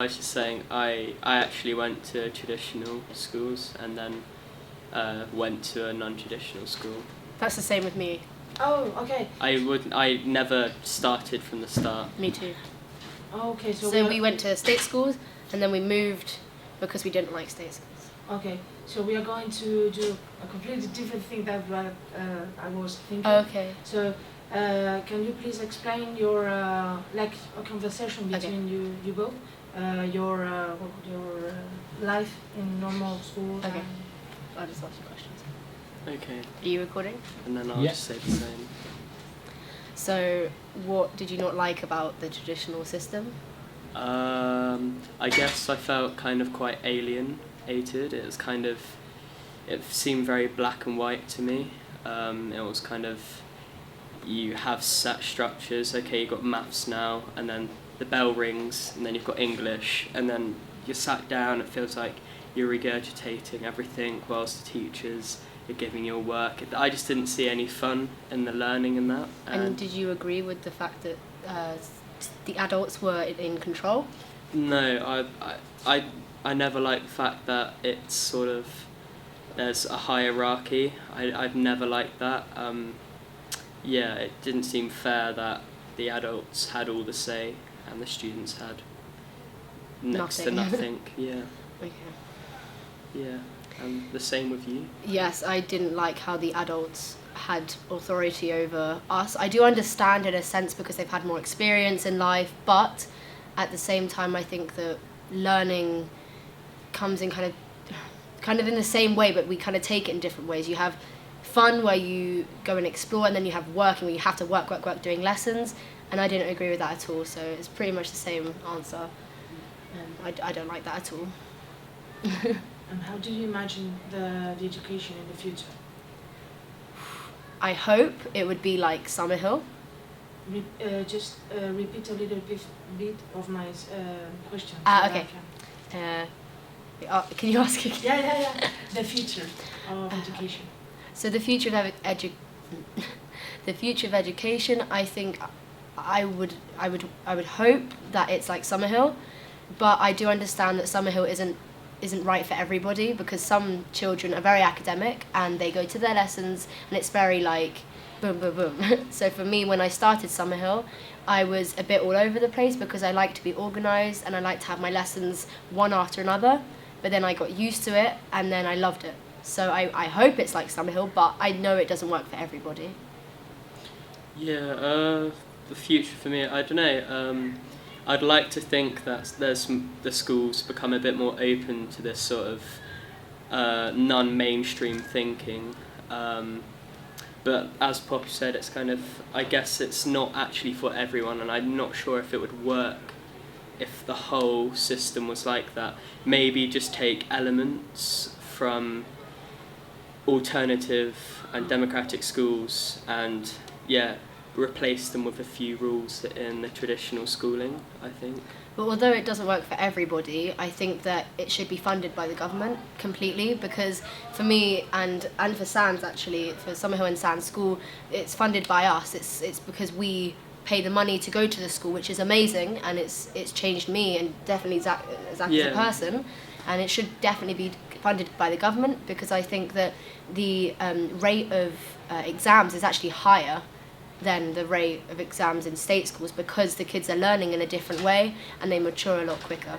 I was just saying, I actually went to traditional schools and then went to a non-traditional school. That's the same with me. Oh, okay. I never started from the start. Me too. Oh, okay, So we went to state schools and then we moved because we didn't like state schools. Okay, so we are going to do a completely different thing than what I was thinking. Okay. So, can you please explain your like a conversation between you both, your life in normal school? Okay. I'll just ask you questions. Okay. Are you recording? And then I'll just say the same. So, what did you not like about the traditional system? I guess I felt kind of quite alienated. It was kind of, it seemed very black and white to me. It was kind of, you have set structures. Okay, you've got maths now, and then the bell rings, and then you've got English, and then you're sat down. It feels like you're regurgitating everything whilst the teachers are giving your work. I just didn't see any fun in the learning in that. And did you agree with the fact that the adults were in control? No, I never liked the fact that it's sort of, there's a hierarchy. I've never liked that. Yeah, it didn't seem fair that the adults had all the say and the students had next to nothing. Yeah. Okay. Yeah. The same with you? Yes, I didn't like how the adults had authority over us. I do understand in a sense because they've had more experience in life, but at the same time I think that learning comes in kind of in the same way, but we kind of take it in different ways. You have fun where you go and explore, and then you have work and where you have to work doing lessons, and I didn't agree with that at all, so it's pretty much the same answer. I don't like that at all. And how do you imagine the education in the future? I hope it would be like Summerhill. Just repeat a little bit of my question. Okay. Can you ask again? Yeah. The future of education. So the future of the future of education, I think I would hope that it's like Summerhill, but I do understand that Summerhill isn't right for everybody, because some children are very academic and they go to their lessons and it's very like boom boom boom. So for me, when I started Summerhill, I was a bit all over the place because I like to be organised and I like to have my lessons one after another, but then I got used to it and then I loved it. So I hope it's like Summerhill, but I know it doesn't work for everybody. Yeah, the future for me, I don't know. I'd like to think that the schools become a bit more open to this sort of non-mainstream thinking. But as Poppy said, it's kind of, I guess it's not actually for everyone, and I'm not sure if it would work if the whole system was like that. Maybe just take elements from alternative and democratic schools and, yeah, replace them with a few rules in the traditional schooling, I think. But although it doesn't work for everybody, I think that it should be funded by the government completely, because for me and for Sands actually, for Summerhill and Sands School, it's funded by us. It's because we pay the money to go to the school, which is amazing, and it's changed me and definitely Zach as a person, and it should definitely be funded by the government, because I think that the rate of exams is actually higher than the rate of exams in state schools, because the kids are learning in a different way and they mature a lot quicker.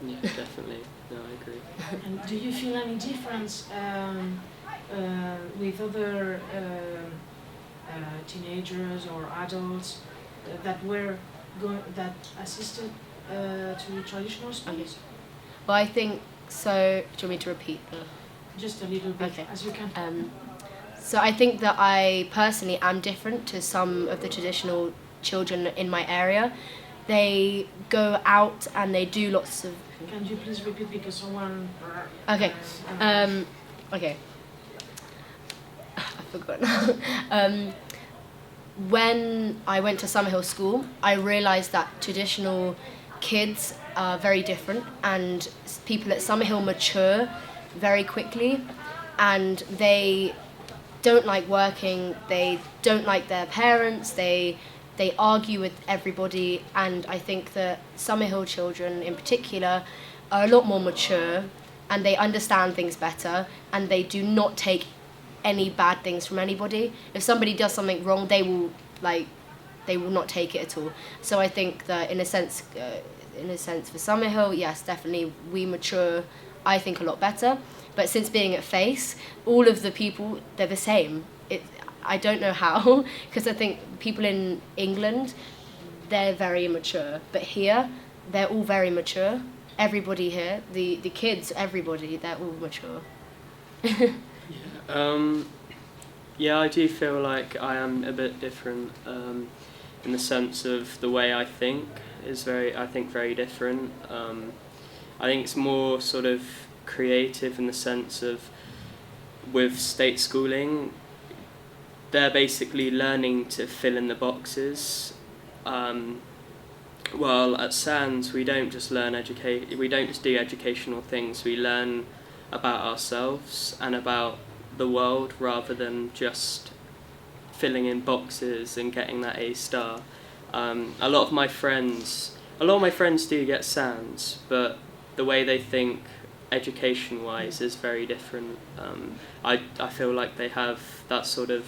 Yeah, definitely. No, I agree. And do you feel any difference with other teenagers or adults that assisted to traditional schools? Well, I think so. Do you want me to repeat Just a little bit, Okay. as you can. So I think that I personally am different to some of the traditional children in my area. They go out and they do lots of... Can you please repeat, because someone... Okay. Okay. I forgot now. When I went to Summerhill School, I realised that traditional kids are very different, and people at Summerhill mature very quickly, and they don't like working, they don't like their parents, they they argue with everybody, and I think that Summerhill children in particular are a lot more mature, and they understand things better, and they do not take any bad things from anybody. If somebody does something wrong, they will not take it at all. So I think that in a sense for Summerhill, yes, definitely we mature, I think, a lot better. But since being at FACE, all of the people, they're the same. I don't know how, because I think people in England, they're very immature. But here, they're all very mature. Everybody here, the kids, everybody, they're all mature. Yeah, I do feel like I am a bit different in the sense of the way I think is very different. I think it's more sort of creative in the sense of with state schooling, they're basically learning to fill in the boxes. Well, at SANS we don't just do educational things. We learn about ourselves and about the world rather than just filling in boxes and getting that A star. A lot of my friends do get SANS, but the way they think education-wise is very different. I feel like they have that sort of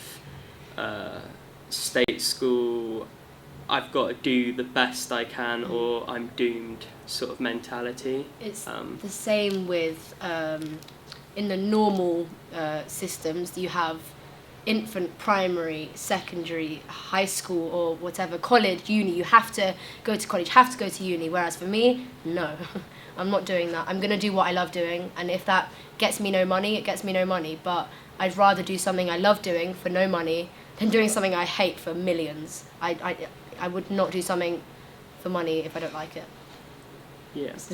state school, I've got to do the best I can or I'm doomed sort of mentality. It's the same with in the normal systems. You have infant, primary, secondary, high school, or whatever, college, uni. You have to go to college, have to go to uni. Whereas for me, no, I'm not doing that. I'm gonna do what I love doing, and if that gets me no money, it gets me no money. But I'd rather do something I love doing for no money than doing something I hate for millions. I would not do something for money if I don't like it. Yes.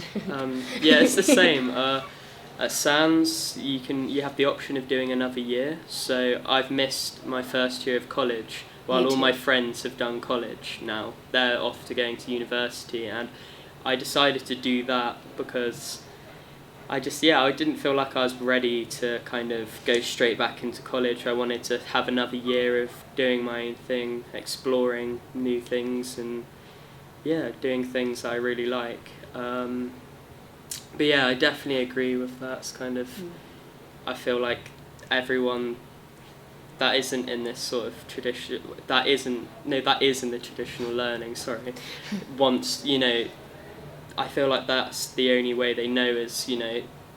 Yeah, it's the same. At SANS, you have the option of doing another year. So I've missed my first year of college, while all my friends have done college now. They're off to going to university, and I decided to do that because I didn't feel like I was ready to kind of go straight back into college. I wanted to have another year of doing my own thing, exploring new things, and doing things I really like. But yeah, I definitely agree with that. It's kind of, I feel like everyone that isn't in this sort of tradition, that is in the traditional learning, sorry, once, I feel like that's the only way they know is,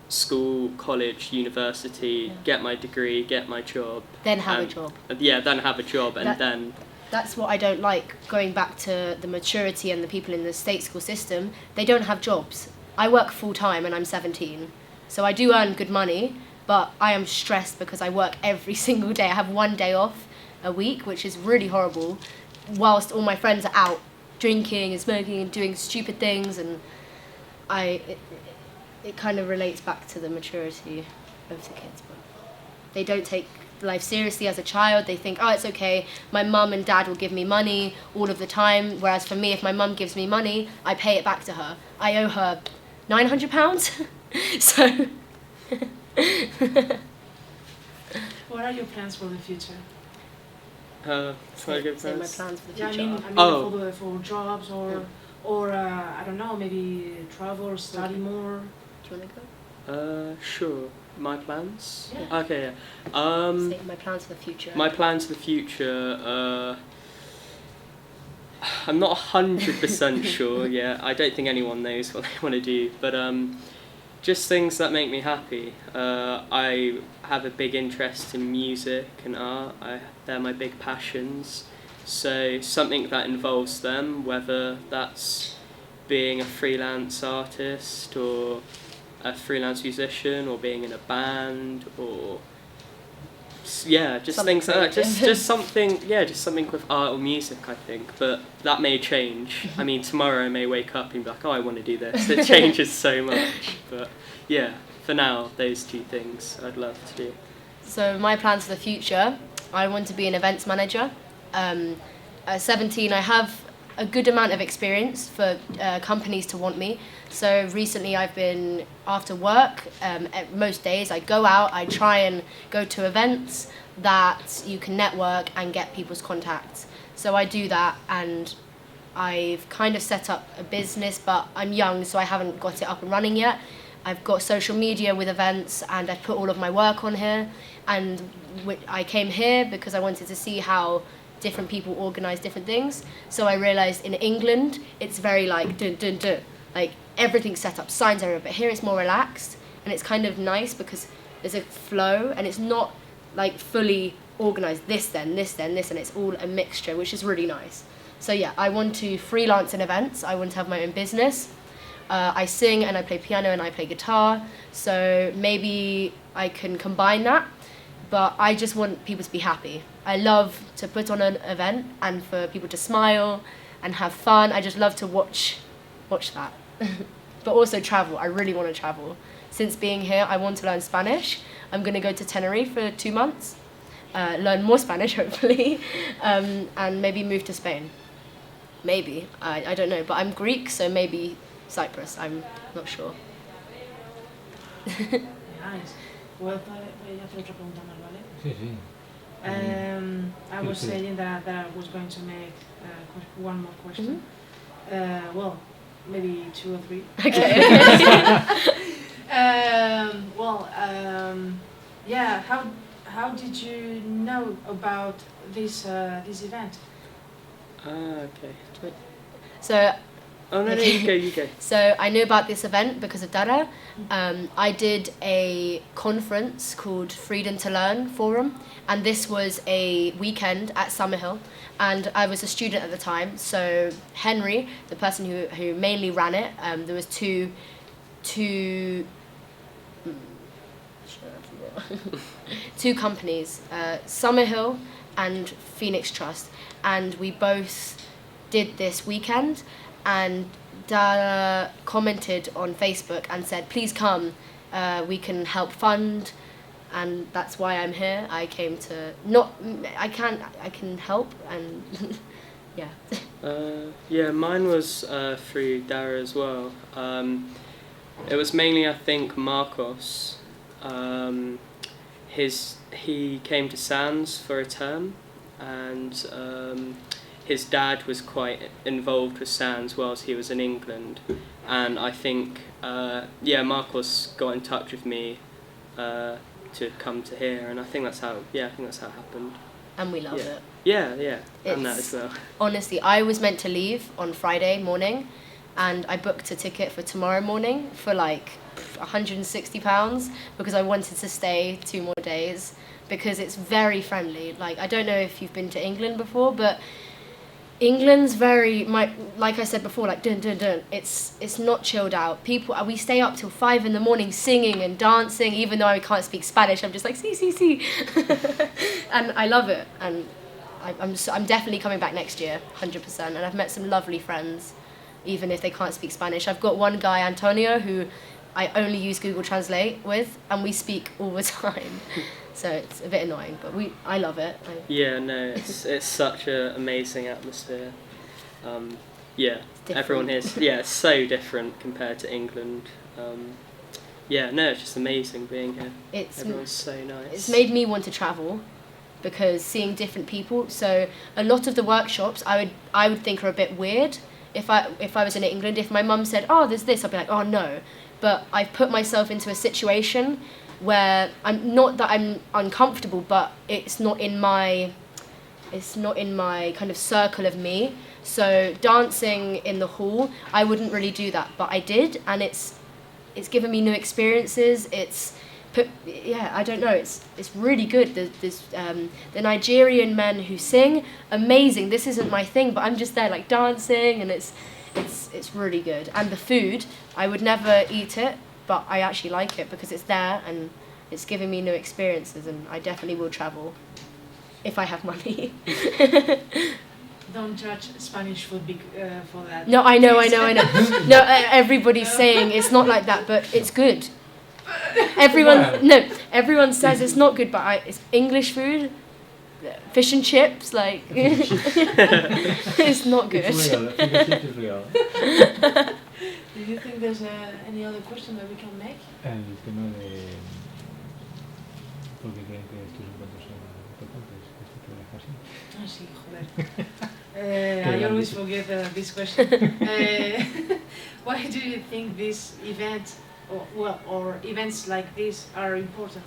school, college, university, get my degree, get my job. Then have a job. Yeah, then have a job, and then... That's what I don't like, going back to the maturity and the people in the state school system. They don't have jobs. I work full time and I'm 17, so I do earn good money, but I am stressed because I work every single day. I have one day off a week, which is really horrible, whilst all my friends are out drinking and smoking and doing stupid things, and it kind of relates back to the maturity of the kids. But they don't take life seriously as a child. They think, oh, it's okay, my mum and dad will give me money all of the time, whereas for me, if my mum gives me money, I pay it back to her. I owe her £900. So what are your plans for the future? Say my plans for the future. Yeah, are. I mean for jobs or I don't know, maybe travel or study more. Do you want to go? Sure. My plans? Yeah. Okay, yeah. Say my plans for the future. My plans for the future, I'm not 100% sure yet. I don't think anyone knows what they want to do, but just things that make me happy. I have a big interest in music and art. They're my big passions. So something that involves them, whether that's being a freelance artist or a freelance musician or being in a band or just something things like that. Just something with art or music, I think. But that may change. I mean, tomorrow I may wake up and be like, oh, I want to do this. It changes so much. But yeah, for now, those two things I'd love to do. So my plans for the future, I want to be an events manager. At 17, I have a good amount of experience for companies to want me. So recently I've been, after work, most days I go out, I try and go to events that you can network and get people's contacts. So I do that, and I've kind of set up a business, but I'm young, so I haven't got it up and running yet. I've got social media with events, and I've put all of my work on here. And I came here because I wanted to see how different people organise different things. So I realised in England, it's very like dun dun dun, like everything's set up, signs everywhere. But here it's more relaxed, and it's kind of nice because there's a flow, and it's not like fully organised. This then, this then, this, and it's all a mixture, which is really nice. So yeah, I want to freelance in events. I want to have my own business. I sing and I play piano and I play guitar, so maybe I can combine that, but I just want people to be happy. I love to put on an event and for people to smile and have fun. I just love to watch that. But also travel. I really want to travel. Since being here, I want to learn Spanish. I'm going to go to Tenerife for 2 months, learn more Spanish hopefully, and maybe move to Spain. Maybe, I don't know, but I'm Greek, so maybe Cyprus, I'm not sure. Nice. Well, voy a hacer otra pregunta más, ¿vale? Sí, sí. I was saying that I was going to make one more question. Well, maybe 2 or 3. Okay. Yeah. How did you know about this event? Okay. So. Oh no, you go. So I knew about this event because of Dara. I did a conference called Freedom to Learn Forum, and this was a weekend at Summerhill, and I was a student at the time. So Henry, the person who mainly ran it, there was two companies, Summerhill and Phoenix Trust, and we both did this weekend. And Dara commented on Facebook and said, please come, we can help fund, and that's why I'm here. I came to, I can help, and yeah. Yeah, mine was through Dara as well. It was mainly, I think, Marcos. He came to Sands for a term, and his dad was quite involved with Sands whilst he was in England, and I think Marcos got in touch with me to come to here, and I think that's how it happened. And we love it. Yeah, and that as well. Honestly, I was meant to leave on Friday morning, and I booked a ticket for tomorrow morning for like £160 because I wanted to stay 2 more days because it's very friendly. Like, I don't know if you've been to England before, but England's like I said before, like dun dun dun. It's not chilled out. We stay up till 5 a.m. singing and dancing, even though I can't speak Spanish. I'm just like see, and I love it. And I'm definitely coming back next year, 100%. And I've met some lovely friends, even if they can't speak Spanish. I've got one guy, Antonio, who I only use Google Translate with, and we speak all the time. So it's a bit annoying, but I love it. Yeah, no, it's such an amazing atmosphere. Everyone here, it's so different compared to England. It's just amazing being here. Everyone's so nice. It's made me want to travel because seeing different people. So a lot of the workshops I would think are a bit weird. If I was in England, if my mum said, "Oh, there's this," I'd be like, "Oh no." But I've put myself into a situation where I'm uncomfortable, but it's not in my kind of circle of me. So dancing in the hall, I wouldn't really do that, but I did, and it's given me new experiences. I don't know, it's really good. There's the Nigerian men who sing, amazing. This isn't my thing, but I'm just there like dancing, and it's really good. And the food, I would never eat it, but I actually like it because it's there and it's giving me new experiences, and I definitely will travel if I have money. Don't judge Spanish food for that. No, I know. No, everybody's saying it's not like that, but it's good. Everyone says it's not good, but it's English food, fish and chips, like it's not good. It's real. Fish and chips is real. Do you think there's any other question that we can make? El tema de por qué creen que estos encuentros son Ah, sí, joder. I always forget this question. Why do you think this event, or events like this, are important?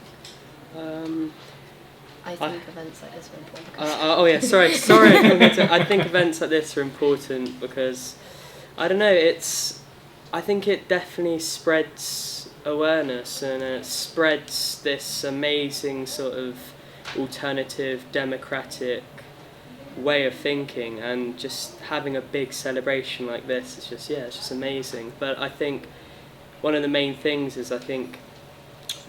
I think events like this are important because Oh yeah, sorry. I think events like this are important because I don't know. I think it definitely spreads awareness and it spreads this amazing sort of alternative, democratic way of thinking, and just having a big celebration like this is it's just amazing. But I think one of the main things is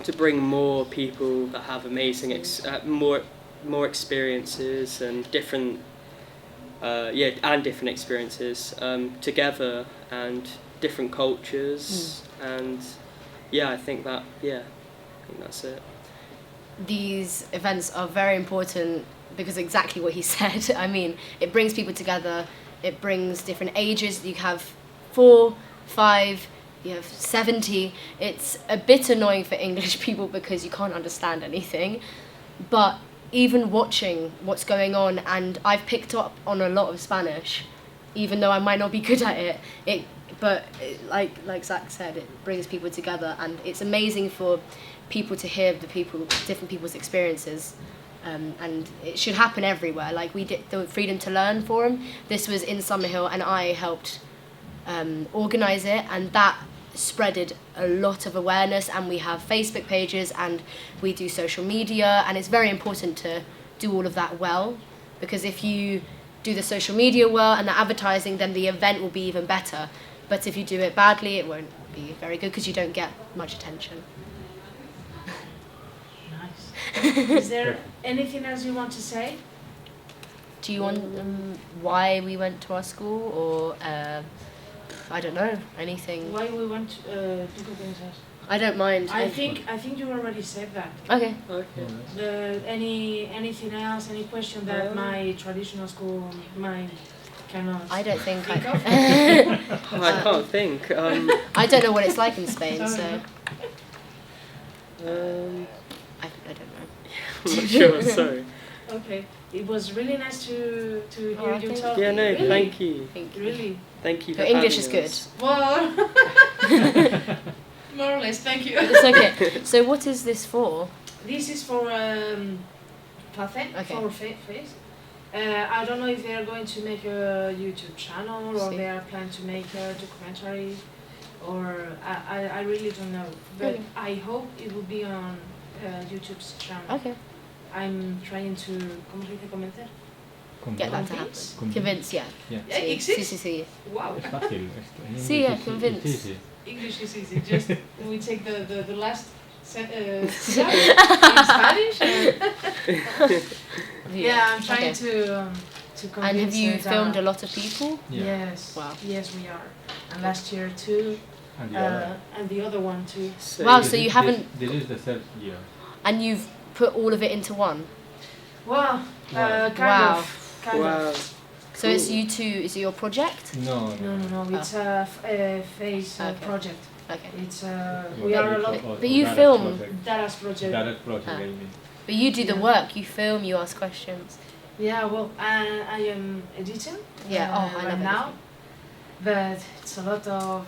to bring more people that have amazing more experiences and different different experiences together, and different cultures, and I think that's it. these events are very important because exactly what he said. I mean, it brings people together, it brings different ages. You have 4, 5, you have 70. It's a bit annoying for English people because you can't understand anything, but even watching what's going on, and I've picked up on a lot of Spanish, even though I might not be good at it, like Zach said, it brings people together, and it's amazing for people to hear different people's experiences, and it should happen everywhere. Like we did the Freedom to Learn Forum. This was in Summerhill, and I helped organise it, and that spreaded a lot of awareness, and we have Facebook pages and we do social media, and it's very important to do all of that well, because if you do the social media well and the advertising, then the event will be even better. But if you do it badly, it won't be very good because you don't get much attention. Nice. Is there anything else you want to say? Do you want why we went to our school, or I don't know, anything? Why we went to Copenhagen? I don't mind. I think you already said that. Okay. Anything else? Any question that my traditional school mind cannot? I don't think think of? I can't think. I don't know what it's like in Spain, so I don't know. I'm not sure. Sorry. Okay. It was really nice to hear you talk. Yeah, no, really? thank you. Really. Thank you for Your English is having good. us. Well, more or less. Thank you. It's okay. So what is this for? This is for Cafe, Okay. for Face. I don't know if they are going to make a YouTube channel or See. they are planning to make a documentary, or I really don't know. But Okay. I hope it will be on YouTube's channel. Okay. I'm trying to ¿cómo se dice convencer? Get that to happen. Convince. Convince, yeah. Yeah. Yeah, Sí, exists? sí, sí. Wow. Es fácil esto. En Sí, inglés es convince. easy. English is easy. Just we take the last syllable in Spanish. Yeah, I'm trying to convince. And have you Dana. filmed a lot of people? Yeah. Yes. Wow. Yes, we are. And last year too, And the other. and the other one too. So Wow, This so you is- haven't- This is the third year. And you've put all of it into one? Well, Wow. kind Wow. of. Kind Wow. of. So it's you two, is it your project? No, No. It's a phase Okay. project. Okay. It's we are a lot. But you film. Dara's project. Direct project, Ah. I mean. But you do the Yeah. work, you film, you ask questions. Yeah, well, I am editing Yeah, I right love now, but it's a lot of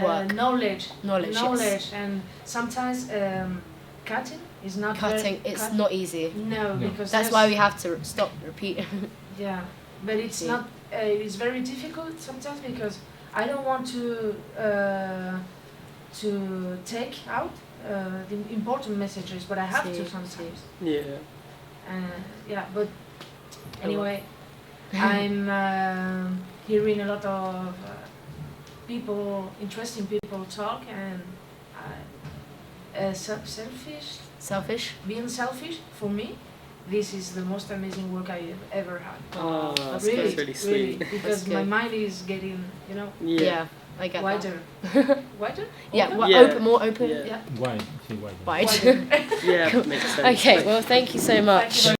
Work. knowledge, Knowledge, yes. and sometimes cutting is not Cutting, very, it's not easy. No, No. because That's why we have to stop, repeat. yeah, but it's Yeah. not. It's very difficult sometimes because I don't want to take out the important messages, but I have See, to sometimes. Yeah. Yeah, but anyway, I'm hearing a lot of interesting people talk, and Selfish? being selfish for me, this is the most amazing work I've ever had. Oh, that's that's good. really sweet. Because That's my good. mind is getting, Yeah. I get wider. Wider? Yeah, Open? Yeah. open, more open. Yeah. Yeah. Why? See why? Wide. Wider. Yeah, makes sense. Okay, well, thank you so much. Thank you very